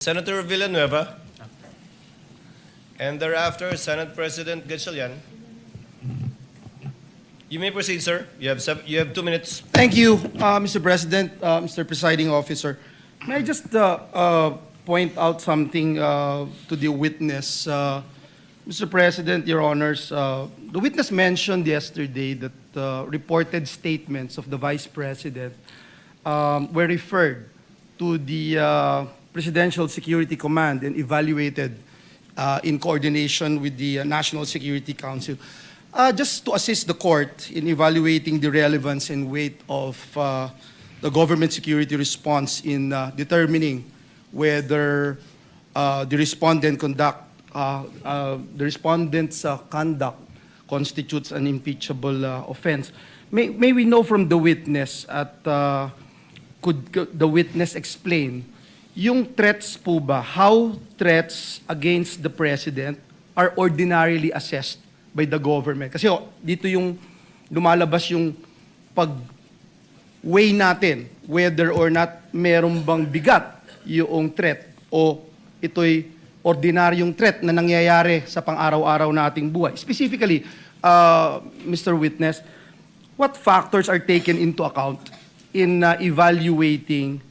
Senator Villanueva, and thereafter, Senate President Gatchalian. You may proceed, sir. You have 2 minutes. Thank you, Mr. President, Mr. Presiding Officer. May I just point out something to the witness? Mr. President, Your Honors, the witness mentioned yesterday that reported statements of the Vice President were referred to the Presidential Security Command and evaluated in coordination with the National Security Council. Just to assist the court in evaluating the relevance and weight of the government security response in determining whether the respondent's conduct constitutes an impeachable offense. May we know from the witness could the witness explain yung threats po ba, how threats against the President are ordinarily assessed by the government? Kasi dito yung lumalabas yung pag-weigh natin whether or not meron bang bigat yung threat o ito'y ordinaryong threat na nangyayari sa pang-araw-araw nating buhay. Specifically, Mr. Witness, what factors are taken into account in evaluating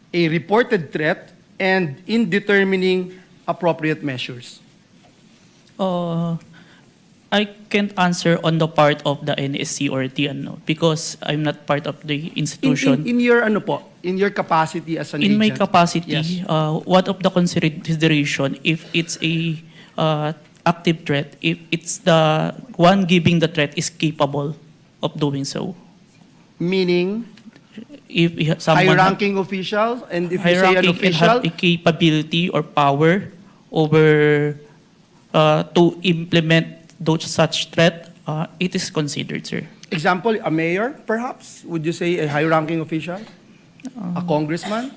a reported threat and in determining appropriate measures? I can't answer on the part of the NSC or TNO because I'm not part of the institution. In your in your capacity as an In agent? my capacity, Yes. one of the consideration if it's a active threat, if it's the one giving the threat is capable of doing so. Meaning, If someone high-ranking officials, and if you say an high-ranking and official, have a capability or power over to implement those such threat, it is considered, sir. example, a mayor, perhaps? Would you say a high-ranking official? A congressman?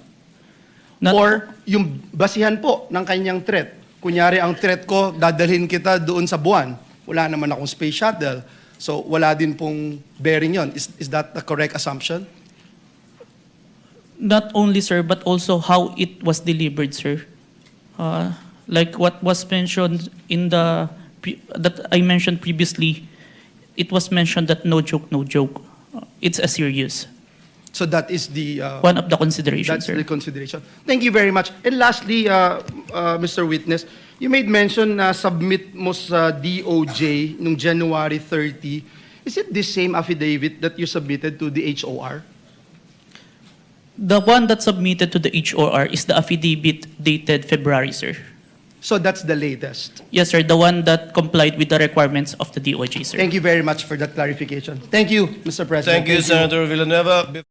Not- Or yung basihan po ng kanyang threat. Kunyari, ang threat ko, dadalhin kita doon sa buwan. Wala naman akong space shuttle. So, wala din pong bearing yon. Is that the correct assumption? Not only, sir, but also how it was delivered, sir. Like what was mentioned in that I mentioned previously, it was mentioned that no joke, no joke. It's a serious. So, that is the... One of the considerations, That's sir. the consideration. Thank you very much. And lastly, Mr. Witness, you made mention na submit mo sa DOJ noong January 30. Is it the same affidavit that you submitted to the HOR? The one that submitted to the HOR is the affidavit dated February, sir. So that's the latest. Yes, sir, the one that complied with the requirements of the DOJ, sir. Thank you very much for that clarification. Thank you, Mr. President. Thank you, Senator Villanueva.